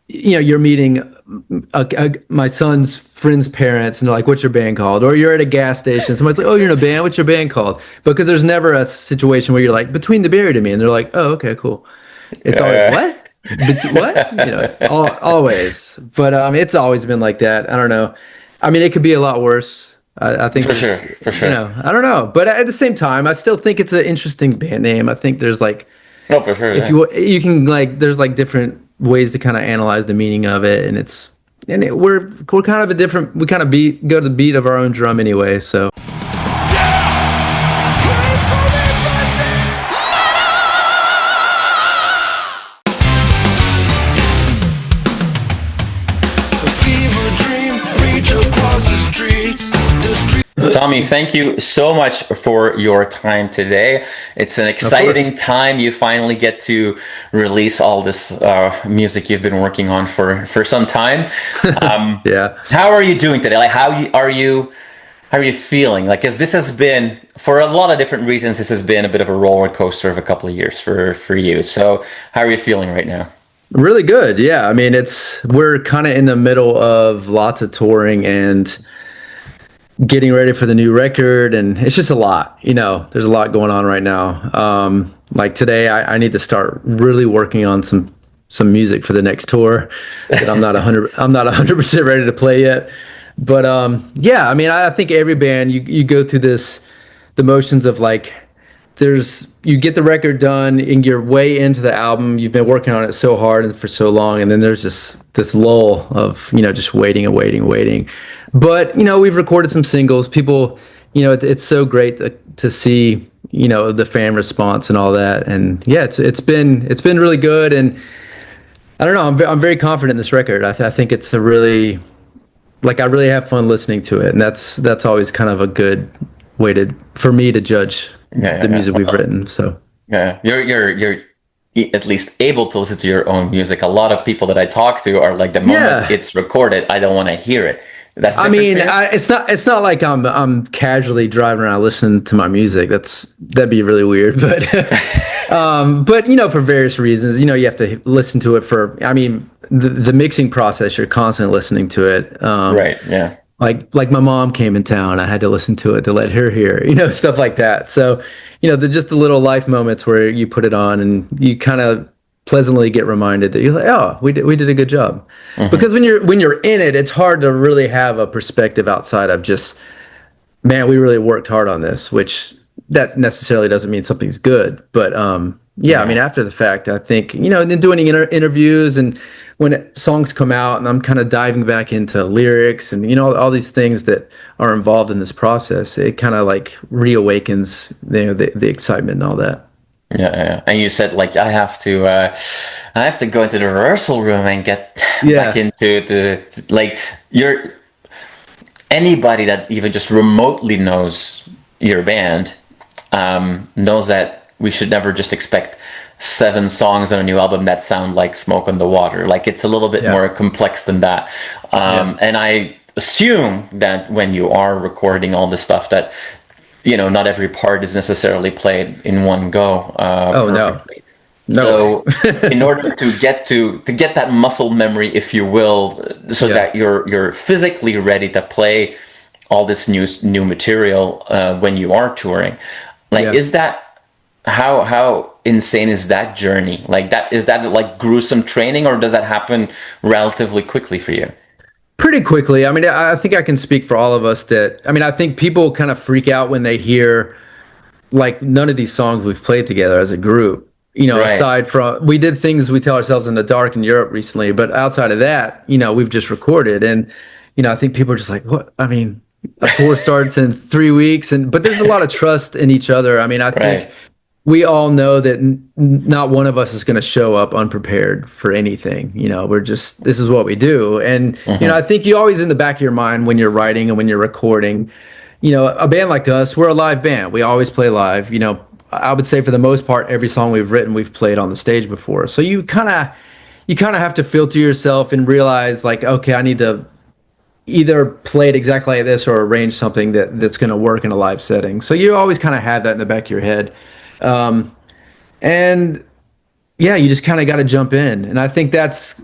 you're meeting my son's friend's parents, and they're like, "What's your band called?" Or you're at a gas station, somebody's like, "Oh, you're in a band. What's your band called?" Because there's never a situation where you're like, "Between the Buried and Me," and they're like, "Oh, okay, cool." It's always Yeah, what? What? Always. But it's always been like that. I don't know. I mean, it could be a lot worse. I think for sure, there's, for sure. I don't know. But at the same time, I still think it's an interesting band name. I think there's like, No, for sure. if Yeah. you can like, there's like different ways to kind of analyze the meaning of it, and we're kind of a different. We kind of go to the beat of our own drum anyway. So. Tommy, thank you so much for your time today. It's an exciting time. You finally get to release all this music you've been working on for some time. Yeah. How are you doing today? Like, how are you feeling? Like, as this has been, for a lot of different reasons, this has been a bit of a roller coaster of a couple of years for you. So, how are you feeling right now? Really good. Yeah. I mean, we're kind of in the middle of lots of touring and getting ready for the new record, and it's just a lot. There's a lot going on right now. Like today, I need to start really working on some music for the next tour that I'm not 100% ready to play yet. But yeah, I mean, I think every band, you go through the motions of like, you get the record done and you're way into the album. You've been working on it so hard and for so long, and then there's just this lull of just waiting and waiting and waiting. But we've recorded some singles. People, it's so great to see the fan response and all that. And yeah, it's been really good. And I don't know, I'm very confident in this record. I think it's a really, like, I really have fun listening to it, and that's always kind of a good way for me to judge the music we've written. So yeah, you're at least able to listen to your own music. A lot of people that I talk to are like, the moment it's recorded, I don't want to hear it. That's I mean, it's not like I'm casually driving around listening to my music. That'd be really weird. But but for various reasons, you have to listen to it for. I mean, the mixing process, you're constantly listening to it. Right. Yeah. Like my mom came in town, I had to listen to it to let her hear, stuff like that. So, just the little life moments where you put it on and you kind of pleasantly get reminded that you're like, oh, we did a good job. Mm-hmm. Because when you're in it, it's hard to really have a perspective outside of just, man, we really worked hard on this, which that necessarily doesn't mean something's good. But yeah, I mean, after the fact, I think, then doing interviews and when songs come out and I'm kind of diving back into lyrics and, all these things that are involved in this process, it kind of like reawakens, the excitement and all that. Yeah. And you said, like, I have to go into the rehearsal room and get back into like, anybody that even just remotely knows your band knows that we should never just expect 7 songs on a new album that sound like smoke on the water. Like, it's a little bit more complex than that. And I assume that when you are recording all this stuff that, not every part is necessarily played in one go. Perfectly. No. So in order to get that muscle memory, if you will, so that you're physically ready to play all this new material when you are touring, like, is that how insane is that journey? Like, is that like gruesome training, or does that happen relatively quickly for you? Pretty quickly. I mean, I think I can speak for all of us I think people kind of freak out when they hear, like, none of these songs we've played together as a group, aside from, we did Things We Tell Ourselves in the Dark in Europe recently, but outside of that, we've just recorded. And, I think people are just like, what? I mean, a tour starts in 3 weeks, but there's a lot of trust in each other. I mean, I think we all know that not one of us is going to show up unprepared for anything. This is what we do. And, I think you always in the back of your mind when you're writing and when you're recording, a band like us, we're a live band. We always play live. I would say for the most part, every song we've written, we've played on the stage before. So you kind of have to filter yourself and realize, like, okay, I need to either play it exactly like this or arrange something that's going to work in a live setting. So you always kind of have that in the back of your head. And yeah, you just kind of got to jump in. And I think that's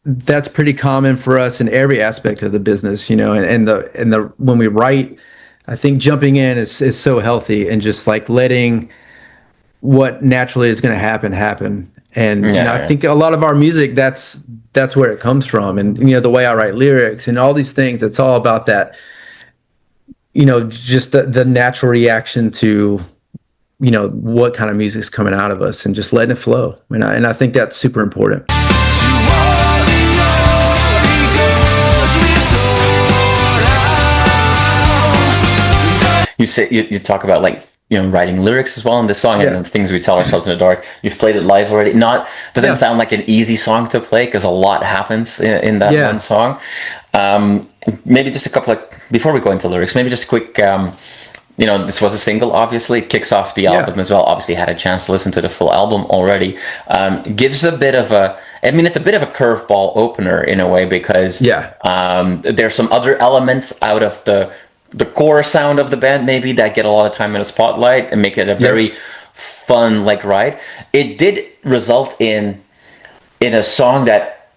that's pretty common for us in every aspect of the business, and the when we write, I think jumping in is so healthy, and just like letting what naturally is going to happen. And Yeah, I yeah. think a lot of our music, that's where it comes from. And the way I write lyrics and all these things, it's all about that, just the natural reaction to what kind of music's coming out of us, and just letting it flow. And I think that's super important. You say you talk about like writing lyrics as well in this song, and the things we tell ourselves in the dark. You've played it live already. Doesn't sound like an easy song to play, because a lot happens in that one song. Maybe just a couple of, before we go into lyrics, maybe just a quick. This was a single. Obviously, it kicks off the album as well. Obviously, had a chance to listen to the full album already. Gives a bit of a. I mean, it's a bit of a curveball opener in a way, because there's some other elements out of the core sound of the band, maybe, that get a lot of time in the spotlight and make it a very fun ride. It did result in a song that,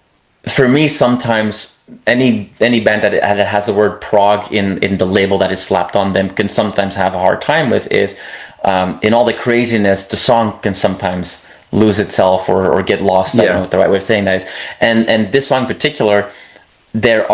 for me, sometimes any band that has the word prog in the label that is slapped on them can sometimes have a hard time with, is in all the craziness, the song can sometimes lose itself or get lost. I don't know what the right way of saying that is. And this song in particular, there's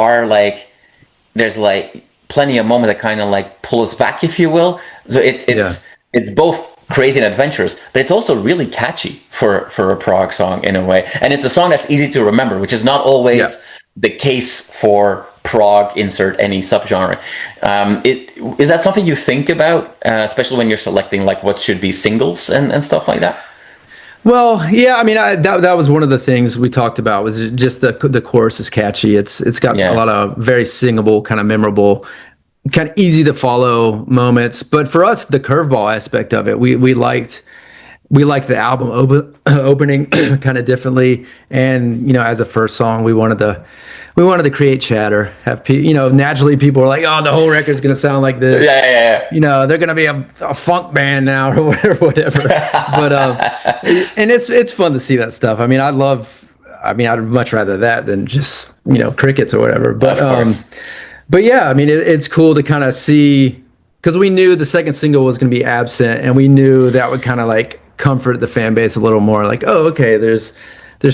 plenty of moments that kind of pull us back, if you will. So it's both crazy and adventurous, but it's also really catchy for a prog song in a way. And it's a song that's easy to remember, which is not always the case for prog, insert any subgenre. Is that something you think about, especially when you're selecting what should be singles and stuff like that? Well, yeah, I mean, that was one of the things we talked about, was just the chorus is catchy. It's got a lot of very singable, kind of memorable, kind of easy to follow moments. But for us, the curveball aspect of it, we liked the album opening kind of differently. And as a first song, we wanted to create chatter. Have naturally people are like, oh, the whole record's gonna sound like this. They're gonna be a funk band now or whatever. But and it's fun to see that stuff. I mean, I'd much rather that than just crickets or whatever. But yeah, I mean, it's cool to kind of see, because we knew the second single was going to be Absent, and we knew that would kind of comfort the fan base a little more. Oh, okay, there's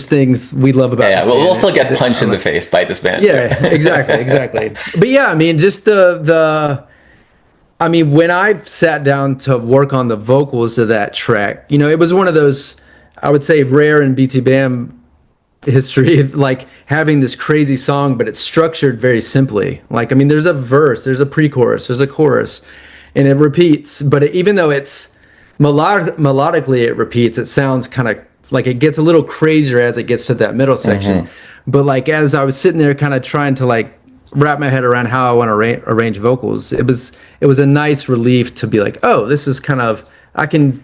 things we love about this band. We'll still get punched in the face by this band. Yeah, exactly. But yeah, I mean, just I mean, when I sat down to work on the vocals of that track, it was one of those, I would say, rare in BTBAM history, having this crazy song, but it's structured very simply. I mean, there's a verse, there's a pre-chorus, there's a chorus, and it repeats. But even though it's melodically it repeats, it sounds kind of it gets a little crazier as it gets to that middle section. But as I was sitting there kind of trying to wrap my head around how I want to arrange vocals, it was a nice relief to be oh, this is kind of, I can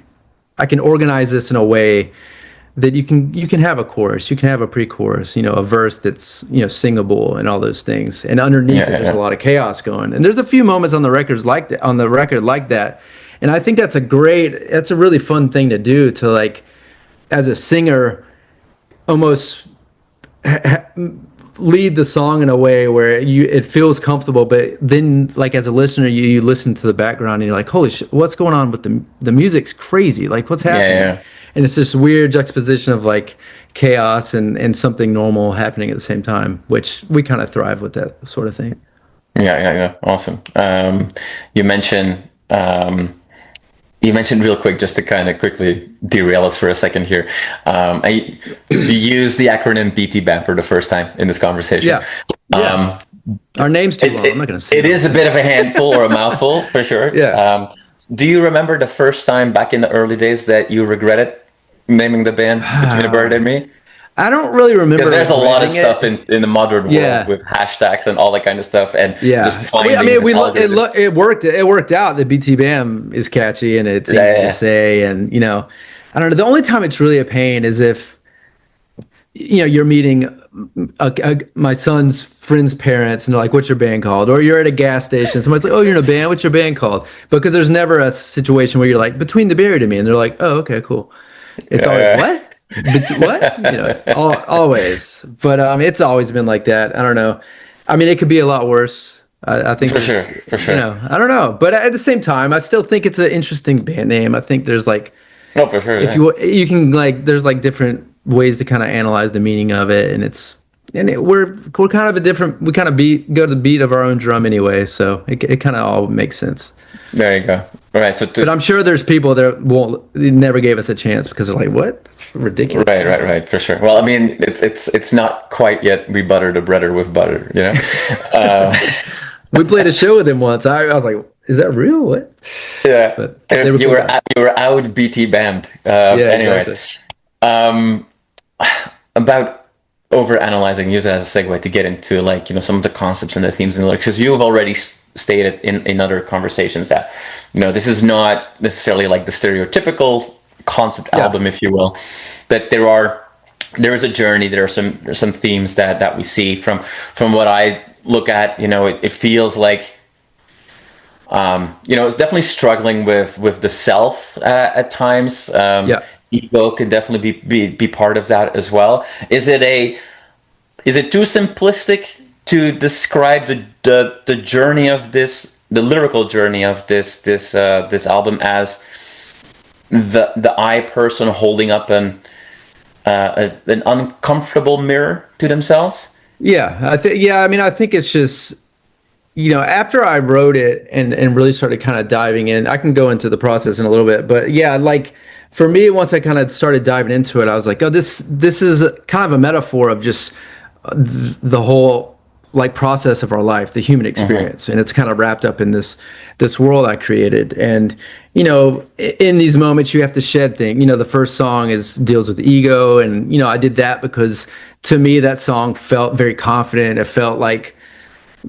organize this in a way that you can have a chorus, you can have a pre-chorus, a verse that's singable and all those things, and underneath there's a lot of chaos going. And there's a few moments on the record like that, and I think that's a really fun thing to do, to as a singer, almost lead the song in a way where it feels comfortable, but then as a listener, you listen to the background and you're like, holy shit, what's going on with the music's crazy, what's happening? And it's this weird juxtaposition of chaos and something normal happening at the same time, which we kind of thrive with that sort of thing. Yeah. Awesome. You mentioned real quick, just to kind of quickly derail us for a second here. You used the acronym BTBAM for the first time in this conversation. Yeah. Our name's too long. I'm not going to say it. It is a bit of a handful or a mouthful for sure. Yeah. Do you remember the first time back in the early days that you regretted naming the band Between a Bird and Me? I don't really remember. Because there's a lot of stuff in the modern world with hashtags and all that kind of stuff, and just finding. It worked. It worked out. The BTBAM is catchy and it's easy to say, and I don't know. The only time it's really a pain is if you're meeting my son's friend's parents and they're like, what's your band called? Or you're at a gas station, somebody's like, oh, you're in a band, what's your band called? Because there's never a situation where you're like, Between the Buried and Me, and they're like, oh, okay, cool. It's always what? But what? Always. But it's always been like that. I don't know. I mean, it could be a lot worse. I think For there's, sure, for sure. I don't know. But at the same time, I still think it's an interesting band name. I think there's like, No, for sure. if Yeah. you can like, there's like different ways to kind of analyze the meaning of it, and we're kind of a different. We kind of go to the beat of our own drum anyway, so it kind of all makes sense. There you go. All right. So But I'm sure there's people that won't they never gave us a chance because they're like, what? That's ridiculous. right, for sure. Well, I mean, it's not quite yet. We butter the breader with butter, you know. Uh, We played a show with him once. I was like, is that real? What? yeah, But they were you cool were guys. you were out BT bammed. Yeah, exactly. Anyways, um, about over analyzing, use it as a segue to get into like some of the concepts and the themes and the lyrics, because you've already stated in other conversations that this is not necessarily like the stereotypical concept Yeah. album, if you will, that there is a journey. There's some themes that we see from what I look at. It feels like it's definitely struggling with the self at times. Yeah. Ego could definitely be part of that as well. Is it too simplistic to describe the journey of the lyrical journey of this album as the I person holding up an uncomfortable mirror to themselves? Yeah. I mean, I think it's just, after I wrote it and really started kind of diving in, I can go into the process in a little bit, but yeah, like for me, once I kind of started diving into it, I was like, oh, this is kind of a metaphor of just the whole like process of our life, the human experience, and it's kind of wrapped up in this world I created. And in these moments, you have to shed things. The first song deals with ego, and I did that because to me that song felt very confident. It felt like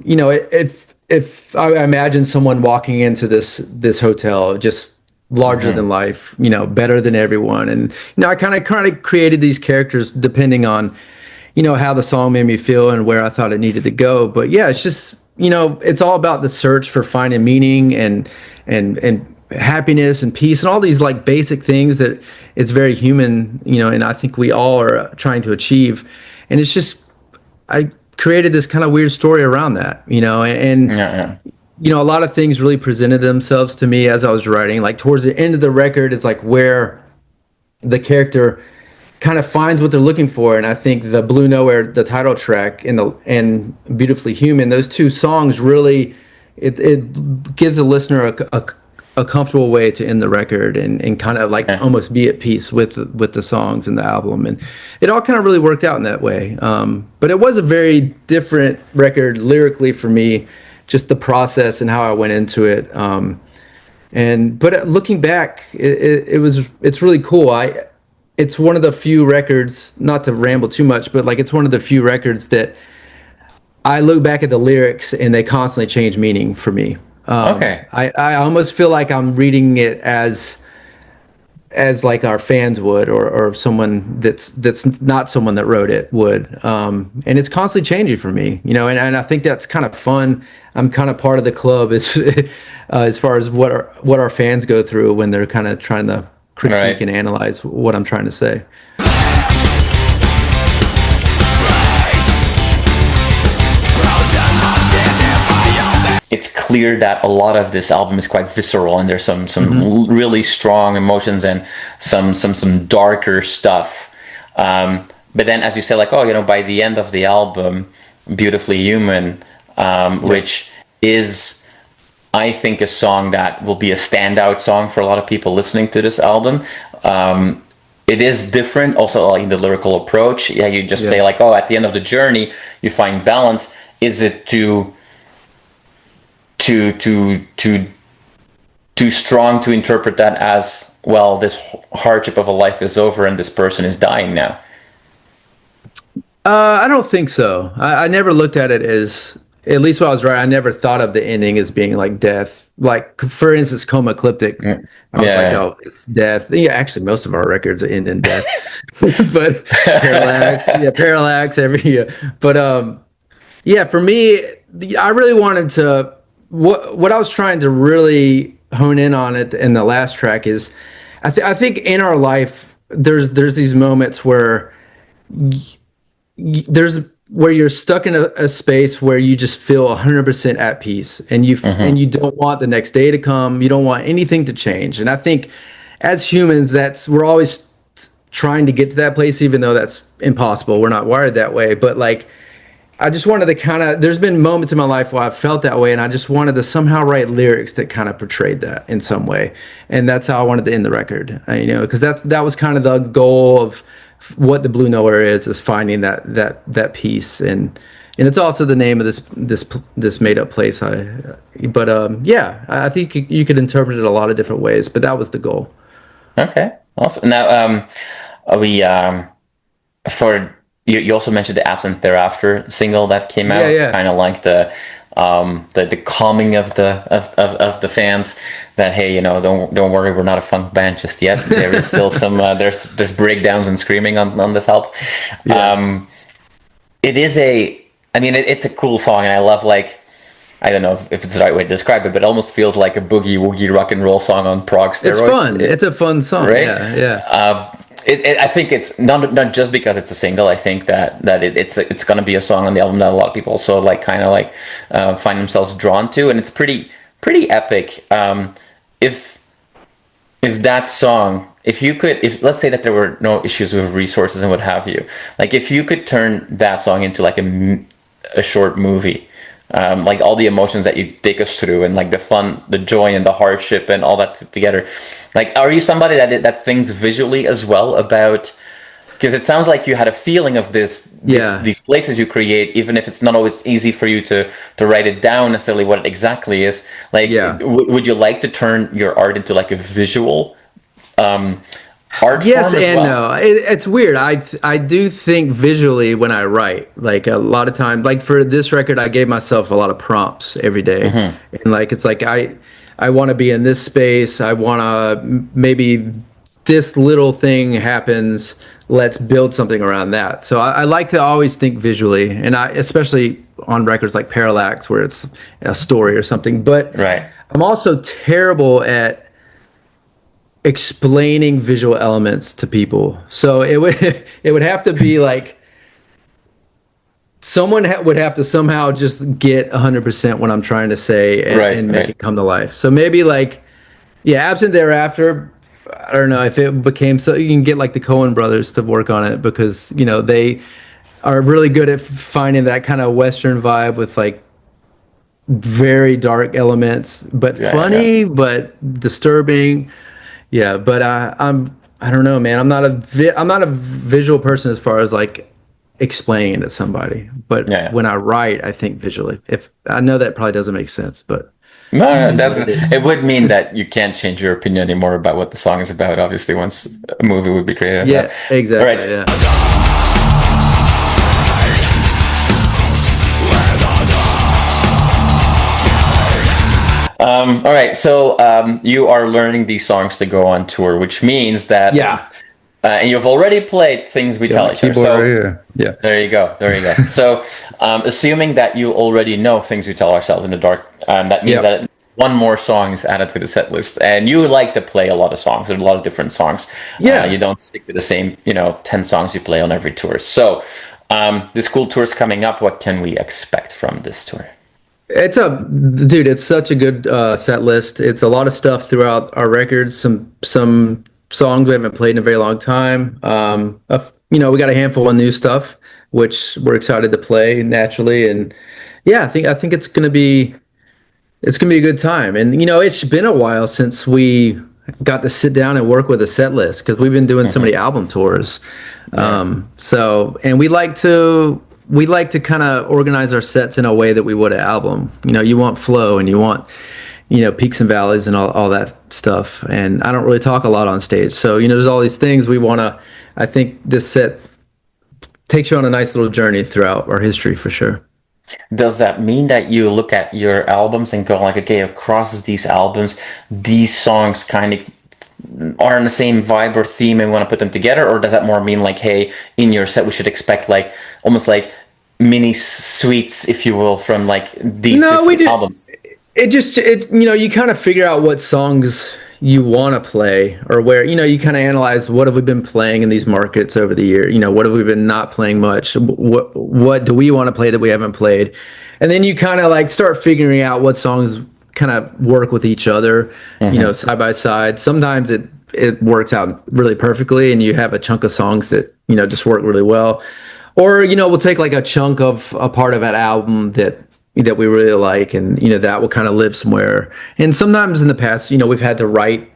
if I imagine someone walking into this hotel just larger than life, better than everyone, and I kind of created these characters depending on how the song made me feel and where I thought it needed to go. But yeah, it's just it's all about the search for finding meaning and happiness and peace and all these like basic things that it's very human, and I think we all are trying to achieve. And it's just I created this kind of weird story around that, and Yeah, a lot of things really presented themselves to me as I was writing. Like towards the end of the record is like where the character kind of finds what they're looking for. And I think the Blue Nowhere, the title track, and Beautifully Human, those two songs really it gives a listener a comfortable way to end the record and kind of like yeah. almost be at peace with the songs and the album, and it all kind of really worked out in that way. But it was a very different record lyrically for me, just the process and how I went into it. But looking back, it's really cool. It's one of the few records, not to ramble too much, but like it's one of the few records that I look back at the lyrics and they constantly change meaning for me. Okay. I almost feel like I'm reading it as like our fans would, or someone that's not someone that wrote it would. And it's constantly changing for me, and I think that's kind of fun. I'm kind of part of the club as far as what our fans go through when they're kind of trying to critique Right. and analyze what I'm trying to say. It's clear that a lot of this album is quite visceral, and there's some really strong emotions and some darker stuff. But then, as you say, like, by the end of the album, Beautifully Human, which is, I think, a song that will be a standout song for a lot of people listening to this album. It is different also like in the lyrical approach. Yeah, you just say like, at the end of the journey you find balance. Is it too strong to interpret that as, well, this hardship of a life is over and this person is dying now? I don't think so. I never looked at it as, at least when I was writing, I never thought of the ending as being like death. Like, for instance, Coma Ecliptic. I was like, oh, it's death. Yeah, actually, most of our records end in death. But Parallax every year. But yeah, for me, I really wanted to, what I was trying to really hone in on it in the last track is, I think in our life, there's these moments where there's where you're stuck in a space where you just feel 100% at peace, and you don't want the next day to come. You don't want anything to change. And I think as humans, that's we're always trying to get to that place, even though that's impossible. We're not wired that way. But like, I just wanted to kind of, there's been moments in my life where I've felt that way, and I just wanted to somehow write lyrics that kind of portrayed that in some way. And that's how I wanted to end the record, because that was kind of the goal of what the Blue Nowhere is finding that peace. And it's also the name of this made up place. Yeah, I think you could interpret it a lot of different ways, but that was the goal. Okay, awesome. Now, we for you also mentioned the Absent Thereafter single that came out, Yeah. kind of like the calming of the fans that, hey, don't worry, we're not a funk band just yet. There is still some there's breakdowns and screaming on this album. Yeah. It is it's a cool song, and I love, like, I don't know if it's the right way to describe it, but it almost feels like a boogie woogie rock and roll song on Prog steroids. It's fun. It's a fun song. Right? Yeah. I think it's not just because it's a single. I think that it's going to be a song on the album that a lot of people also find themselves drawn to, and it's pretty epic. If that song, if let's say that there were no issues with resources and what have you, like if you could turn that song into like a short movie, like all the emotions that you take us through, and like the fun, the joy, and the hardship, and all that together. Like, are you somebody that thinks visually as well about? Because it sounds like you had a feeling of these places you create, even if it's not always easy for you to write it down necessarily what it exactly is. Like, would you like to turn your art into like a visual art yes form as and well? no. It's weird. I do think visually when I write. Like a lot of times, like for this record, I gave myself a lot of prompts every day. And like it's like I want to be in this space. I want to maybe this little thing happens. Let's build something around that. So I like to always think visually, and I especially on records like Parallax where it's a story or something. But Right. I'm also terrible at explaining visual elements to people. So it would it would have to be like someone would have to somehow just get 100% what I'm trying to say and make it come to life. So maybe like, yeah, Absent Thereafter, I don't know if it became so, you can get like the Coen brothers to work on it because they are really good at finding that kind of Western vibe with like very dark elements, but funny, but disturbing. Yeah, but I don't know, man. I'm not a visual person as far as like explaining it to somebody. But when I write, I think visually. If I know that probably doesn't make sense, but No, it doesn't. It would mean that you can't change your opinion anymore about what the song is about. Obviously, once a movie would be created. Yeah, exactly. All right. Yeah. All right, so you are learning these songs to go on tour, which means that and you've already played Things We Tell Each Other. So yeah, there you go. So, assuming that you already know Things We Tell Ourselves in the Dark, that means that one more song is added to the set list, and you like to play a lot of songs. There's a lot of different songs. You don't stick to the same 10 songs you play on every tour. So, this cool tour is coming up. What can we expect from this tour? It's such a good set list. It's a lot of stuff throughout our records. Some songs we haven't played in a very long time. We got a handful of new stuff, which we're excited to play naturally. And yeah, I think it's gonna be a good time. And it's been a while since we got to sit down and work with a set list because we've been doing so many album tours. And we like to kind of organize our sets in a way that we would an album. You want flow and you want, peaks and valleys and all that stuff. And I don't really talk a lot on stage. So, there's all these things we want to, I think this set takes you on a nice little journey throughout our history for sure. Does that mean that you look at your albums and go like, okay, across these albums, these songs kind of are in the same vibe or theme and we want to put them together? Or does that more mean like, hey, in your set we should expect like almost like mini suites, if you will, from like these different albums? You kind of figure out what songs you want to play, or where, you kind of analyze what have we been playing in these markets over the year, what have we been not playing much, what do we want to play that we haven't played, and then you kind of like start figuring out what songs kind of work with each other, side by side. Sometimes it works out really perfectly and you have a chunk of songs that just work really well, or we'll take like a chunk of a part of an album that we really like, and that will kind of live somewhere. And sometimes in the past, we've had to write,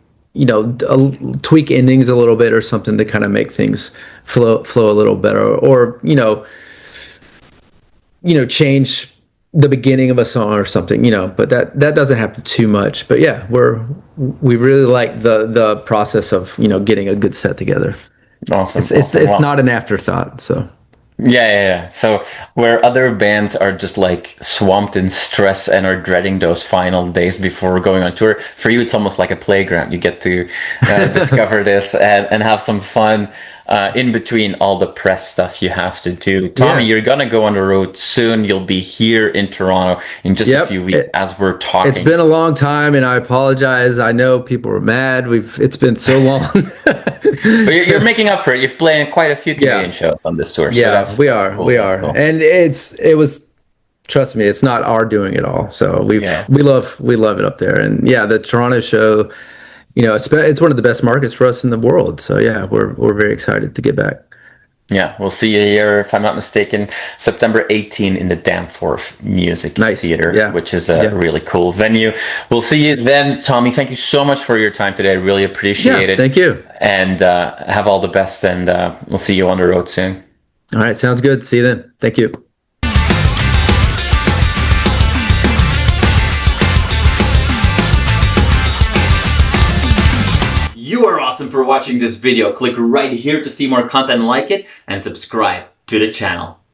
tweak endings a little bit or something to kind of make things flow a little better, or change the beginning of a song or something, but that doesn't happen too much. But yeah, we really like the process of getting a good set together. Awesome. It's Wow. not an afterthought. So Yeah. So where other bands are just like swamped in stress and are dreading those final days before going on tour, for you it's almost like a playground. You get to discover this and have some fun in between all the press stuff you have to do. Tommy, Yeah. you're gonna go on the road soon. You'll be here in Toronto in just a few weeks as we're talking. It's been a long time, and I apologize. I know people are mad. It's been so long. But you're making up for it. You've played quite a few Canadian shows on this tour. Yeah, So we are. cool. We That's are. cool. And it was, trust me, it's not our doing at all. So we love it up there. And yeah, the Toronto show, it's one of the best markets for us in the world. So yeah, we're very excited to get back. Yeah, we'll see you here, if I'm not mistaken, September 18 in the Danforth Music Theater, which is a really cool venue. We'll see you then. Tommy, thank you so much for your time today. I really appreciate it. Thank you. And have all the best, and we'll see you on the road soon. All right, sounds good. See you then. Thank you. You are awesome for watching this video. Click right here to see more content like it and subscribe to the channel.